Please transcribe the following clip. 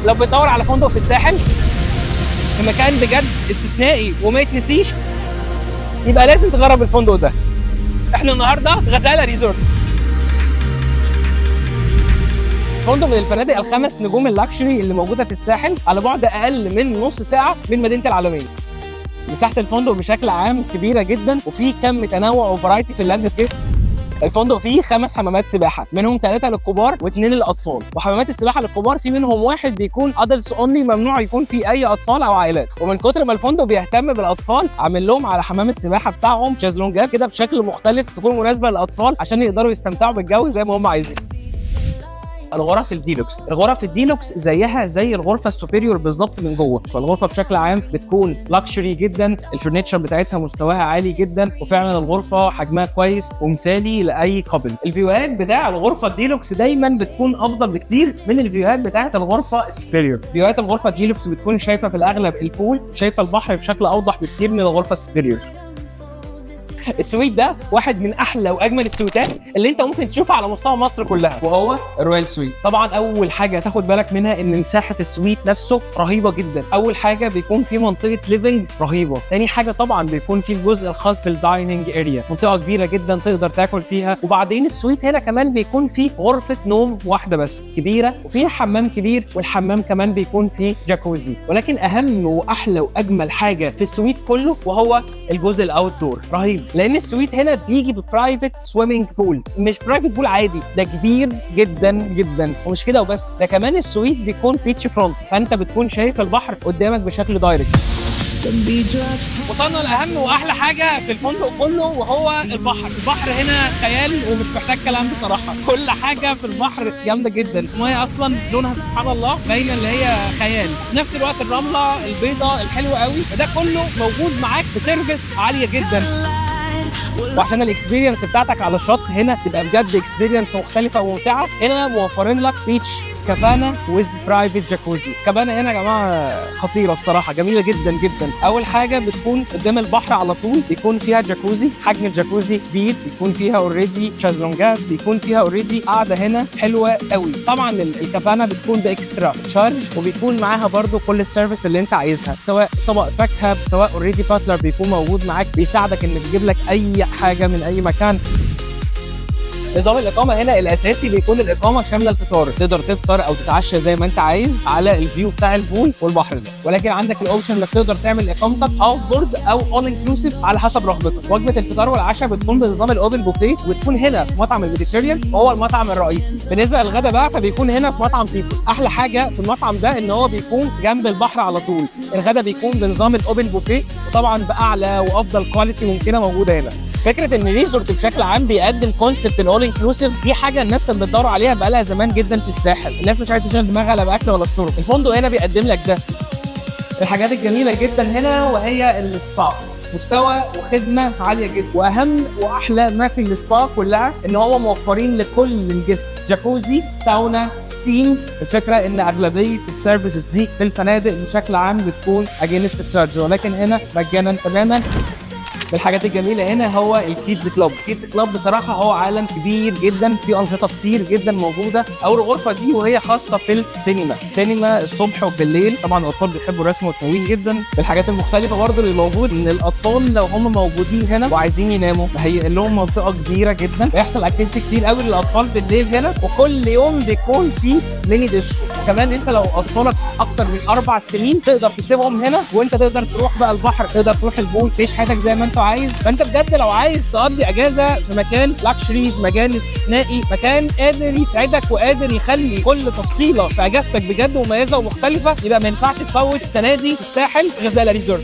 لو بتدور على فندق في الساحل في مكان بجد استثنائي وما يتنسيش، يبقى لازم تجرب الفندق ده. احنا النهارده غزاله ريزورت، فندق من الفنادق الخمس نجوم اللاكشري اللي موجوده في الساحل على بعد اقل من نص ساعه من مدينه العلمين. مساحه الفندق بشكل عام كبيره جدا، وفي كم تنوع وفرايتي في اللاندسكيب. الفندق فيه 5 حمامات سباحه، منهم 3 للكبار و2 للاطفال، وحمامات السباحه للكبار في منهم واحد بيكون ادلتس اونلي، ممنوع يكون فيه اي اطفال او عائلات. ومن كتر ما الفندق بيهتم بالاطفال عامل لهم على حمام السباحه بتاعهم شازلونجات كده بشكل مختلف تكون مناسبه للاطفال عشان يقدروا يستمتعوا بالجو زي ما هم عايزين. الغرف الديلوكس، الغرف الديلوكس زيها زي الغرفه السوبيريور بالظبط من جوه، فالغرفه بشكل عام بتكون لاكشري جدا، الفرنتشر بتاعتها مستواها عالي جدا، وفعلا الغرفه حجمها كويس ومثالي لاي كابل. الفيوهات بتاع الغرفه الديلوكس دايما بتكون افضل بكتير من الفيوهات بتاعه الغرفه السوبيريور. فيوهات الغرفه الديلوكس بتكون شايفه في الاغلب البول، شايفه البحر بشكل اوضح بكتير من الغرفه السوبيريور. السويت ده واحد من احلى واجمل السويتات اللي انت ممكن تشوفها على مستوى مصر كلها، وهو الرويال سويت. طبعا اول حاجه تاخد بالك منها ان مساحه السويت نفسه رهيبه جدا. اول حاجه بيكون في منطقه ليفنج رهيبه، ثاني حاجه طبعا بيكون في الجزء الخاص بالدايننج اريا، منطقه كبيره جدا تقدر تاكل فيها. وبعدين السويت هنا كمان بيكون في غرفه نوم واحده بس كبيره، وفيها حمام كبير، والحمام كمان بيكون فيه جاكوزي. ولكن اهم واحلى واجمل حاجه في السويت كله وهو الجزء الاوت دور، رهيب، لان السويت هنا بيجي ببرايفت سويمنج بول، مش برايفت بول عادي، ده كبير جدا جدا. ومش كده وبس، ده كمان السويت بيكون بيتش فرونت، فانت بتكون شايف البحر قدامك بشكل دايركت. وصلنا لاهم واحلى حاجه في الفندق كله وهو البحر. البحر هنا خيال ومش محتاج كلام بصراحه، كل حاجه في البحر جامده جدا. الميه اصلا لونها سبحان الله باينه اللي هي خيال، في نفس الوقت الرمله البيضاء الحلوه قوي، وده كله موجود معاك بسيرفيس عاليه جدا. وعشان الاكسبيرينس بتاعتك على الشط هنا تبقى بجد اكسبيرينس مختلفه وممتعه، هنا موفرين لك بيتش كابانا ويز برايفت جاكوزي. كابانا هنا يا جماعه خطيره بصراحه، جميله جدا جدا. اول حاجه بتكون قدام البحر على طول، بيكون فيها جاكوزي، حجم الجاكوزي كبير، بيكون فيها اوريدي شازلونجات، بيكون فيها اوريدي قاعده هنا حلوه قوي. طبعا الكابانا بتكون باكسترا تشارج، وبيكون معاها برده كل السيرفيس اللي انت عايزها، سواء طبق فاكهه، سواء اوريدي باتلر بيكون موجود معاك بيساعدك ان تجيب لك اي حاجه من اي مكان. نظام الاقامه هنا الاساسي بيكون الاقامه شامله الفطار، تقدر تفطر او تتعشى زي ما انت عايز على الفيو بتاع البول والبحر ده، ولكن عندك الاوبشن انك تقدر تعمل اقامتك اوت بورد او اول انكلوسيف على حسب رغبتك. وجبه الفطار والعشاء بتكون بنظام الاوبن بوفيه، وتكون هنا في مطعم الميديتيريان وهو المطعم الرئيسي. بالنسبه للغدا بقى فبيكون هنا في مطعم سيفود. احلى حاجه في المطعم ده ان هو بيكون جنب البحر على طول. الغدا بيكون بنظام الاوبن بوفيه، وطبعا باعلى وافضل كواليتي ممكنه موجوده هنا. فكره ان ريزورت بشكل عام بيقدم كونسبت الاول انكلوسيف دي حاجه الناس كانت بتدور عليها بقالها زمان جدا في الساحل، الناس مش عايزه تشغل دماغها لا باكل ولا بشرب. الفندق هنا بيقدم لك ده. الحاجات الجميله جدا هنا وهي السبا، مستوى وخدمه عاليه جدا، واهم واحلى ما في السبا كلها ان هو موفرين لكل الجست جاكوزي، ساونا، ستيم. الفكره ان اغلبيه السيرفيسز دي في الفنادق بشكل عام بتكون اجينست تشارج، ولكن هنا مجانا تماما. من الحاجات الجميله هنا هو الكيدز كلاب. الكيدز كلاب بصراحه هو عالم كبير جدا، في انشطه كتير جدا موجوده. اول غرفه دي وهي خاصه في السينما، سينما الصبح وبالليل، طبعا الاطفال بيحبوا الرسم والتلوين جدا. من الحاجات المختلفه برضو اللي موجود ان الاطفال لو هم موجودين هنا وعايزين يناموا مهيئ لهم منطقه كبيره جدا، بيحصل اكتيفيتي كتير قوي للاطفال بالليل هنا، وكل يوم بيكون في ميني ديسكو. كمان انت لو اطفالك اكتر من 4 سنين تقدر تسيبهم هنا، وانت تقدر تروح بقى البحر، تقدر تروح البول، تعيش حياتك زي ما انت عايز. فانت بجد لو عايز تقضي اجازه في مكان لاكشري، في مكان استثنائي، مكان قادر يسعدك وقادر يخلي كل تفصيله في اجازتك بجد مميزه ومختلفه، يبقى ما ينفعش تفوت السنه دي في الساحل غزاله ريزورت.